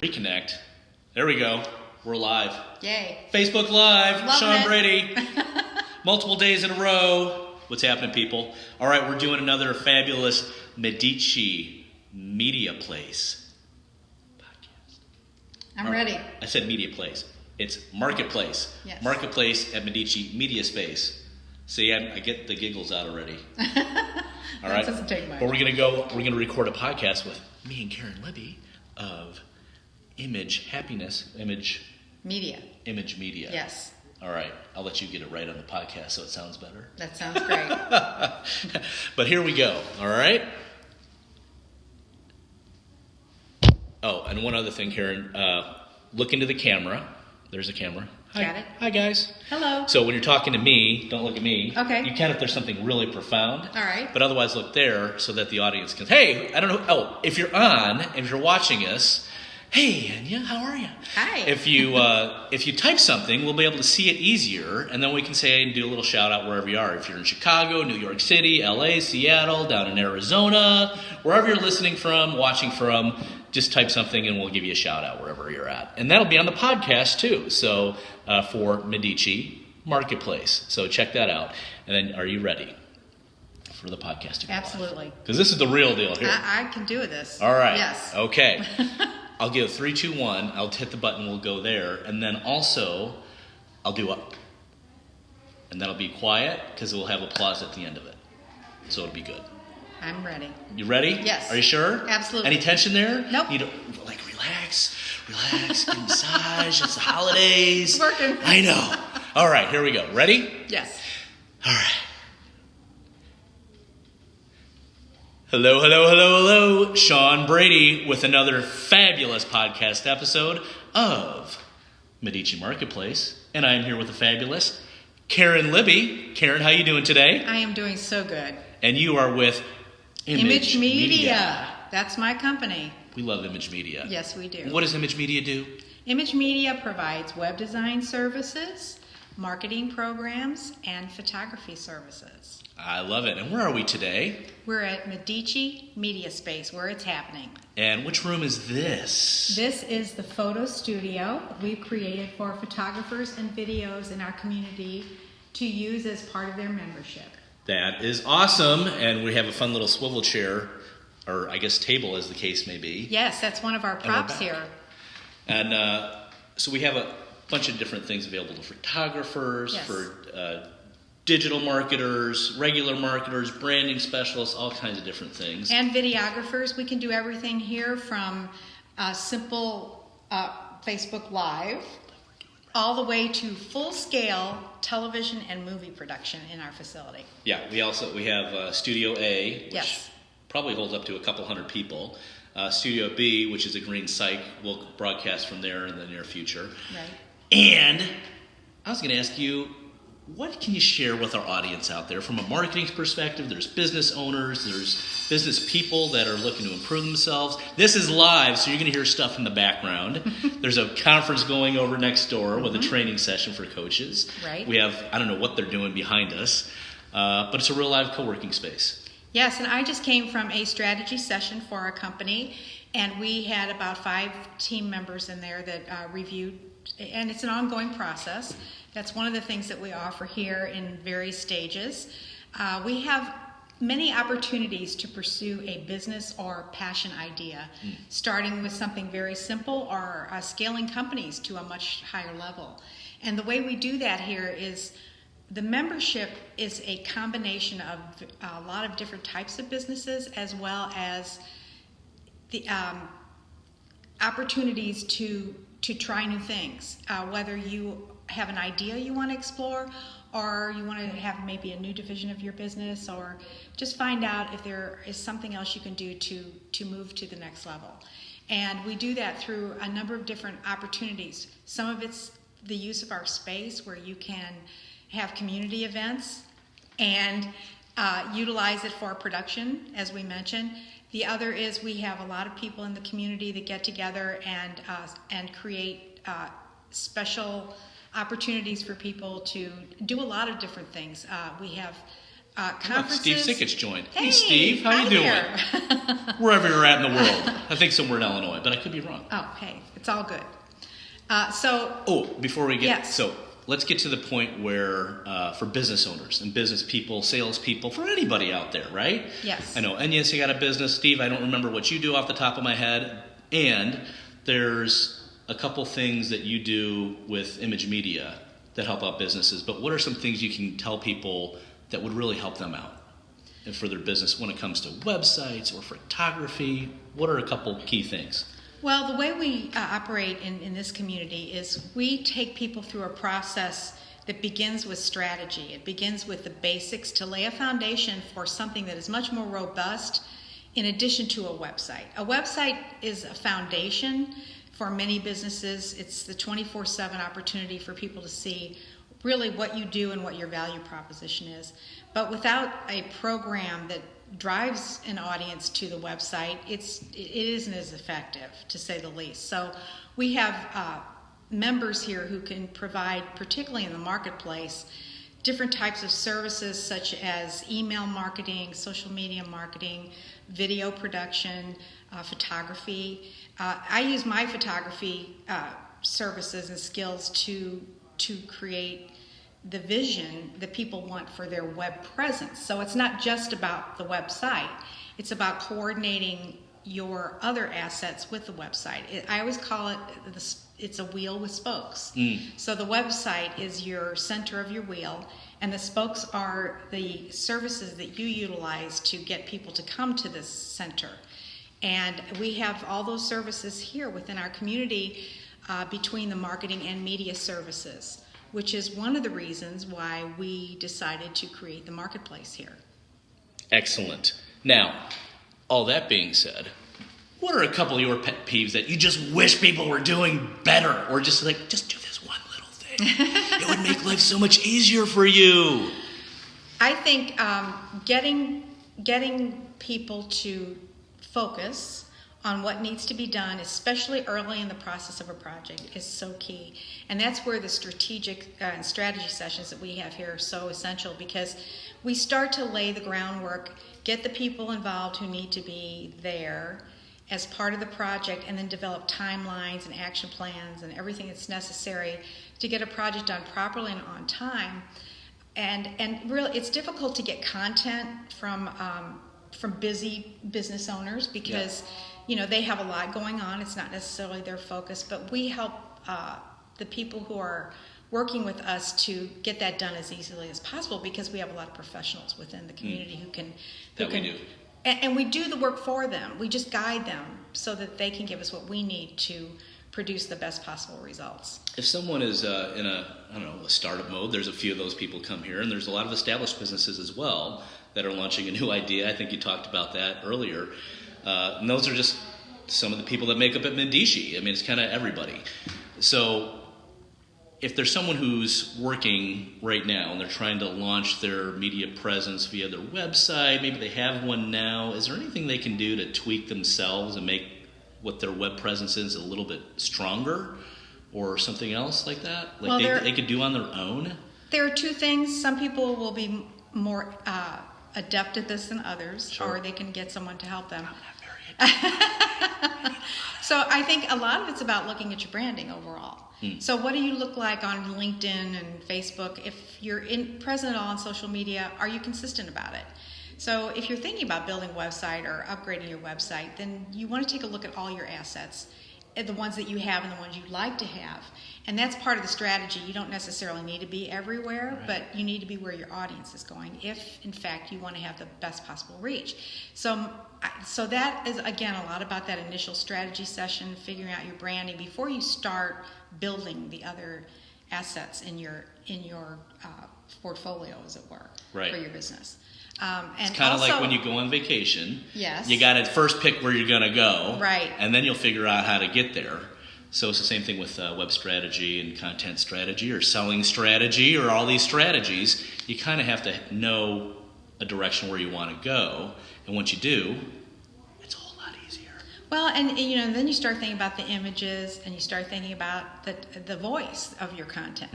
Reconnect. There we go. We're live. Yay. Facebook Live. Loving Sean it. Brady. Multiple days in a row. What's happening, people? All right, we're doing another fabulous Medici MediaSpace podcast. I'm ready. I said MediaSpace. It's Marketplace. Yes. Marketplace at Medici MediaSpace. See, I get the giggles out already. All right. That doesn't take much. But we're gonna record a podcast with me and Caren Libby of Image Media. Yes. All right. I'll let you get it right on the podcast so it sounds better. That sounds great. But here we go. All right. Oh, and one other thing, Caren. Look into the camera. There's a camera. Hi. Got it. Hi, guys. Hello. So when you're talking to me, don't look at me. Okay. You can if there's something really profound. All right. But otherwise, look there so that the audience can. Hey, I don't know. Oh, if you're watching us, hey, Anya, how are you? Hi. If you type something, we'll be able to see it easier, and then we can say and do a little shout out wherever you are. If you're in Chicago, New York City, LA, Seattle, down in Arizona, wherever you're listening from, watching from, just type something and we'll give you a shout out wherever you're at. And that'll be on the podcast too. So for Medici Marketplace. So check that out. And then are you ready for the podcast to go Absolutely. Because this is the real deal here. I can do this. All right. Yes. Okay. I'll give 3, 2, 1. I'll hit the button. We'll go there. And then also I'll do up. And that'll be quiet because we'll have applause at the end of it. So it'll be good. I'm ready. You ready? Yes. Are you sure? Absolutely. Any tension there? Nope. You don't, relax, get a massage. It's the holidays. It's working. I know. All right, here we go. Ready? Yes. All right. Hello. Sean Brady with another fabulous podcast episode of Medici Marketplace. And I am here with the fabulous Caren Libby. Caren, how you doing today? I am doing so good. And you are with Image Media. That's my company. We love Image Media. Yes, we do. What does Image Media do? Image Media provides web design services, marketing programs, and photography services. I love it. And where are we today? We're at Medici MediaSpace, where it's happening. And which room is this? This is the photo studio we've created for photographers and videos in our community to use as part of their membership. That is awesome. And we have a fun little swivel chair, or I guess table as the case may be. Yes, that's one of our props here. And so we have a bunch of different things available to photographers, Yes. for digital marketers, regular marketers, branding specialists, all kinds of different things. And videographers. We can do everything here from simple Facebook Live all the way to full-scale television and movie production in our facility. Yeah, we have Studio A, which Yes. probably holds up to a couple hundred people. Studio B, which is a green psych, we'll broadcast from there in the near future. Right. And I was going to ask you, what can you share with our audience out there from a marketing perspective? There's business owners, there's business people that are looking to improve themselves. This is live, so you're going to hear stuff in the background. There's a conference going over next door with a training session for coaches. Right. We have, I don't know what they're doing behind us, but it's a real live co-working space. Yes, and I just came from a strategy session for our company, and we had about 5 team members in there that reviewed, and it's an ongoing process. That's one of the things that we offer here in various stages. We have many opportunities to pursue a business or passion idea, starting with something very simple or scaling companies to a much higher level. And the way we do that here is the membership is a combination of a lot of different types of businesses, as well as the opportunities to try new things, whether you have an idea you want to explore, or you want to have maybe a new division of your business, or just find out if there is something else you can do to move to the next level. And we do that through a number of different opportunities. Some of it's the use of our space, where you can have community events and utilize it for production, as we mentioned. The other is we have a lot of people in the community that get together and create special opportunities for people to do a lot of different things. We have Look, conferences. Steve Sickich joined. Hey, Steve, how you doing? there. Wherever you're at in the world. I think somewhere in Illinois, but I could be wrong. Oh, hey, it's all good. Before we get... Yes. So let's get to the point where, for business owners and business people, salespeople, for anybody out there, right? Yes. I know, Enyas, you got a business. Steve, I don't remember what you do off the top of my head. And there's a couple things that you do with Image Media that help out businesses. But what are some things you can tell people that would really help them out and for their business when it comes to websites or photography? What are a couple key things? Well, the way we operate in this community is we take people through a process that begins with strategy. It begins with the basics to lay a foundation for something that is much more robust in addition to a website. A website is a foundation for many businesses. It's the 24/7 opportunity for people to see really what you do and what your value proposition is. But without a program that drives an audience to the website, it isn't as effective, to say the least. So we have members here who can provide, particularly in the marketplace, different types of services such as email marketing, social media marketing, video production, photography. I use my photography services and skills to create the vision that people want for their web presence. So it's not just about the website. It's about coordinating your other assets with the website. I always call it, it's a wheel with spokes. So the website is your center of your wheel, and the spokes are the services that you utilize to get people to come to this center. And we have all those services here within our community between the marketing and media services, which is one of the reasons why we decided to create the marketplace here. Excellent. Now, all that being said, what are a couple of your pet peeves that you just wish people were doing better, or just do this one little thing? It would make life so much easier for you. I think getting people to focus on what needs to be done, especially early in the process of a project, is so key. And that's where the strategic and strategy sessions that we have here are so essential, because we start to lay the groundwork, get the people involved who need to be there as part of the project, and then develop timelines and action plans and everything that's necessary to get a project done properly and on time. And really, it's difficult to get content from busy business owners because they have a lot going on. It's not necessarily their focus, but we help the people who are working with us to get that done as easily as possible, because we have a lot of professionals within the community who can do. And we do the work for them. We just guide them so that they can give us what we need to produce the best possible results. If someone is in a startup mode, there's a few of those people come here, and there's a lot of established businesses as well that are launching a new idea. I think you talked about that earlier. And those are just some of the people that make up at Medici. I mean, it's kind of everybody. So if there's someone who's working right now and they're trying to launch their media presence via their website, maybe they have one now, is there anything they can do to tweak themselves and make what their web presence is a little bit stronger, or something else like that? They could do on their own? There are two things. Some people will be more adept at this than others, Sure. or they can get someone to help them. I'm not very adept. So I think a lot of it's about looking at your branding overall. So what do you look like on LinkedIn and Facebook? If you're present at all on social media, are you consistent about it? So if you're thinking about building a website or upgrading your website, then you want to take a look at all your assets, the ones that you have and the ones you'd like to have. And that's part of the strategy. You don't necessarily need to be everywhere, Right. but you need to be where your audience is going if, in fact, you want to have the best possible reach. So that is, again, a lot about that initial strategy session, figuring out your branding before you start building the other assets in your portfolio, as it were, Right. for your business. It's kind of like when you go on vacation. Yes. You got to first pick where you're going to go. Right. And then you'll figure out how to get there. So it's the same thing with web strategy and content strategy or selling strategy or all these strategies. You kind of have to know a direction where you want to go. And once you do, it's a whole lot easier. Well, and then you start thinking about the images, and you start thinking about the voice of your content,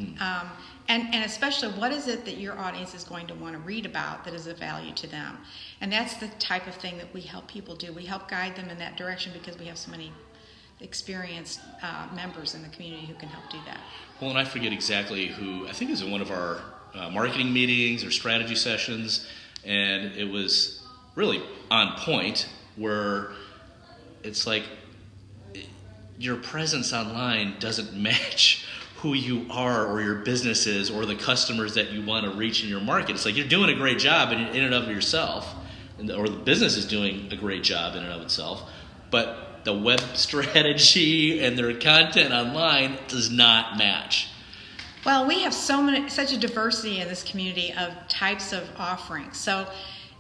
and especially what is it that your audience is going to want to read about that is of value to them, and that's the type of thing that we help people do. We help guide them in that direction because we have so many experienced members in the community who can help do that. Well, and I forget exactly who, I think it was in one of our marketing meetings or strategy sessions, and it was really on point where it's like your presence online doesn't match who you are or your business is or the customers that you want to reach in your market. It's like you're doing a great job in and of yourself, or the business is doing a great job in and of itself, but the web strategy and their content online does not match. Well, we have such a diversity in this community of types of offerings. So,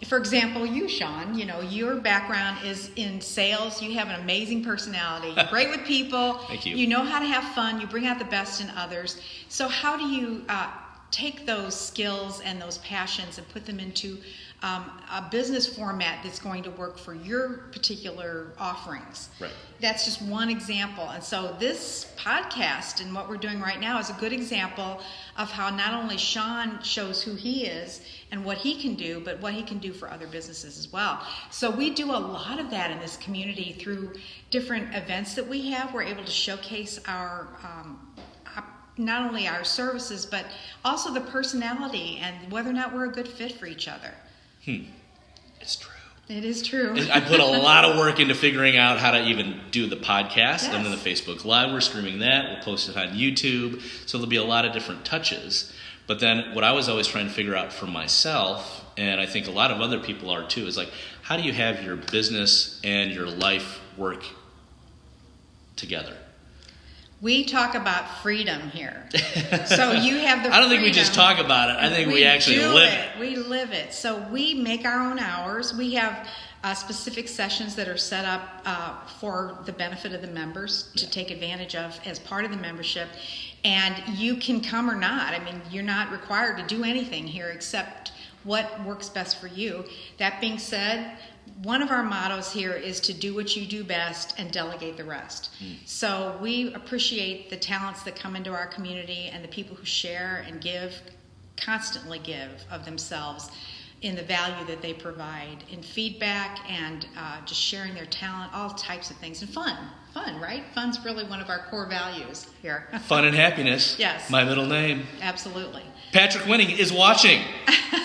for example, you, Sean, your background is in sales. You have an amazing personality. You're great with people. Thank you. You know how to have fun. You bring out the best in others. So how do you take those skills and those passions and put them into a business format that's going to work for your particular offerings? Right. That's just one example. And so this podcast and what we're doing right now is a good example of how not only Sean shows who he is and what he can do, but what he can do for other businesses as well. So we do a lot of that in this community through different events that we have. We're able to showcase our not only our services, but also the personality and whether or not we're a good fit for each other. It's true. It is true. I put a lot of work into figuring out how to even do the podcast. Yes. And then the Facebook Live, we're streaming that. We'll post it on YouTube. So there'll be a lot of different touches. But then what I was always trying to figure out for myself, and I think a lot of other people are too, is like, how do you have your business and your life work together? We talk about freedom here. So you have the I don't think we just talk about it. I think we actually live it. We live it. So we make our own hours. We have specific sessions that are set up for the benefit of the members to take advantage of as part of the membership. And you can come or not. I mean, you're not required to do anything here except what works best for you. That being said, one of our mottos here is to do what you do best and delegate the rest. So we appreciate the talents that come into our community and the people who share and constantly give of themselves in the value that they provide in feedback and just sharing their talent, all types of things. And fun, right? Fun's really one of our core values here. Fun and happiness. Yes. My middle name. Absolutely. Patrick Winning is watching.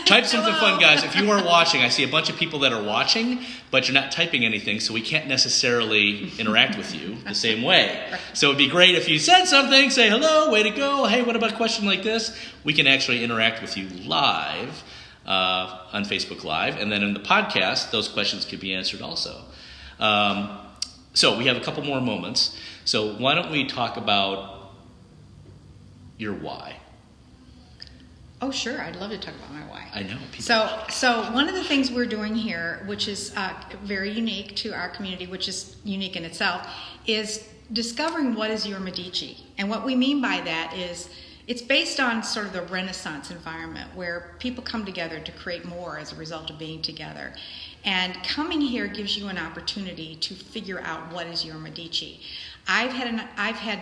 Type something fun, guys. If you are watching, I see a bunch of people that are watching, but you're not typing anything, so we can't necessarily interact with you the same way. So it'd be great if you said something, say hello, way to go, hey, what about a question like this? We can actually interact with you live on Facebook Live, and then in the podcast, those questions could be answered also. So we have a couple more moments. So why don't we talk about your why? Oh, sure. I'd love to talk about my why. I know. So one of the things we're doing here, which is very unique to our community, which is unique in itself, is discovering what is your Medici. And what we mean by that is it's based on sort of the Renaissance environment where people come together to create more as a result of being together. And coming here gives you an opportunity to figure out what is your Medici. I've had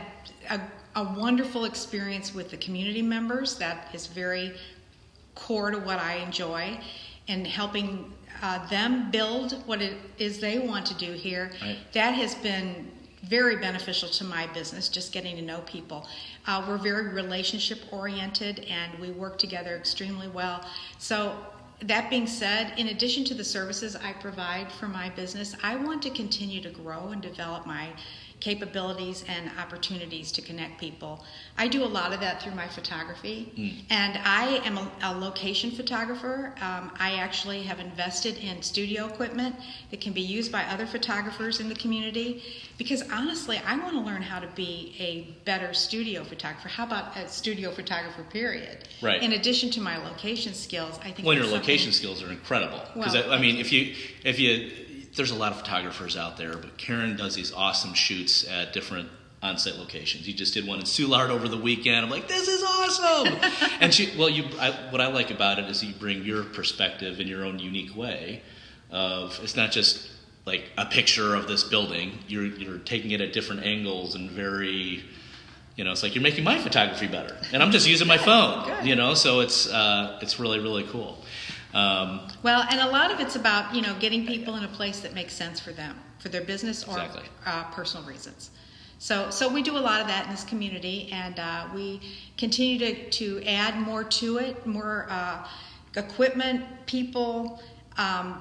a wonderful experience with the community members. That is very core to what I enjoy, and helping them build what it is they want to do here. Right. That has been very beneficial to my business, just getting to know people. We're very relationship oriented and we work together extremely well. So that being said, in addition to the services I provide for my business, I want to continue to grow and develop my capabilities and opportunities to connect people. I do a lot of that through my photography, and I am a location photographer. I actually have invested in studio equipment that can be used by other photographers in the community, because honestly, I want to learn how to be a better studio photographer. How about a studio photographer, period? Right. In addition to my location skills, I think Well, your that's location skills are incredible. Because Well, I mean, if you there's a lot of photographers out there, but Caren does these awesome shoots at different on-site locations. You just did one in Soulard over the weekend. I'm like, this is awesome. And what I like about it is you bring your perspective in your own unique way. It's not just like a picture of this building. You're taking it at different angles and very, it's like you're making my photography better, and I'm just using my phone. Good. So it's really, really cool. Well, and a lot of it's about getting people in a place that makes sense for them, for their business or Exactly. Personal reasons. So we do a lot of that in this community, and we continue to add more to it, more equipment, people,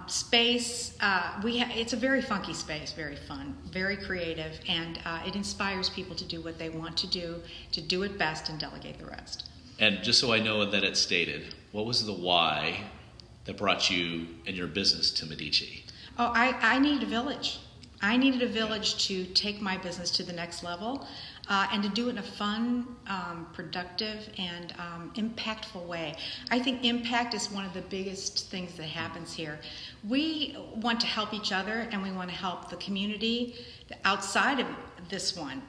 space. It's a very funky space, very fun, very creative, and it inspires people to do what they want to do it best, and delegate the rest. And just so I know that it's stated, what was the why that brought you and your business to Medici? Oh, I needed a village. I needed a village to take my business to the next level, and to do it in a fun, productive, and impactful way. I think impact is one of the biggest things that happens here. We want to help each other, and we want to help the community outside of this one.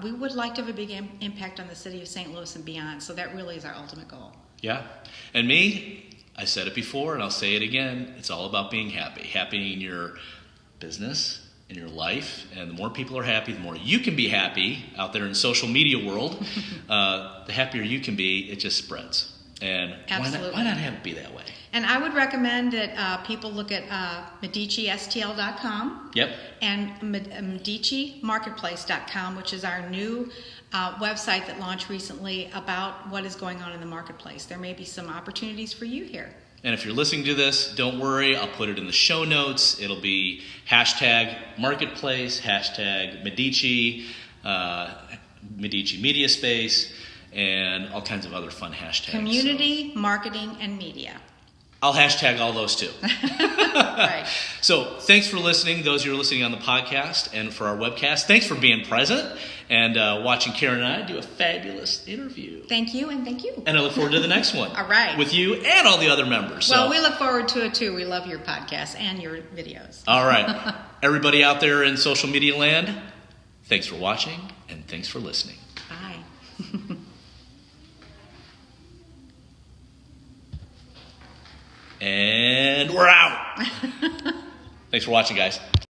We would like to have a big impact on the city of St. Louis and beyond, so that really is our ultimate goal. Yeah. And me, I said it before, and I'll say it again, it's all about being happy. Happy in your business, in your life, and the more people are happy, the more you can be happy out there in the social media world. The happier you can be, it just spreads. And why not have it be that way? And I would recommend that people look at MediciSTL.com. Yep. And Medici Marketplace.com, which is our new website that launched recently about what is going on in the marketplace. There may be some opportunities for you here. And if you're listening to this, don't worry, I'll put it in the show notes. It'll be #Marketplace, #Medici, Medici MediaSpace, and all kinds of other fun hashtags. Community, marketing, and media. I'll hashtag all those too. Right. So thanks for listening, those who are listening on the podcast and for our webcast. Thanks for being present and watching Caren and I do a fabulous interview. Thank you, and thank you. And I look forward to the next one. All right. With you and all the other members. Well, we look forward to it too. We love your podcast and your videos. All right. Everybody out there in social media land, thanks for watching and thanks for listening. Bye. And we're out. Thanks for watching, guys.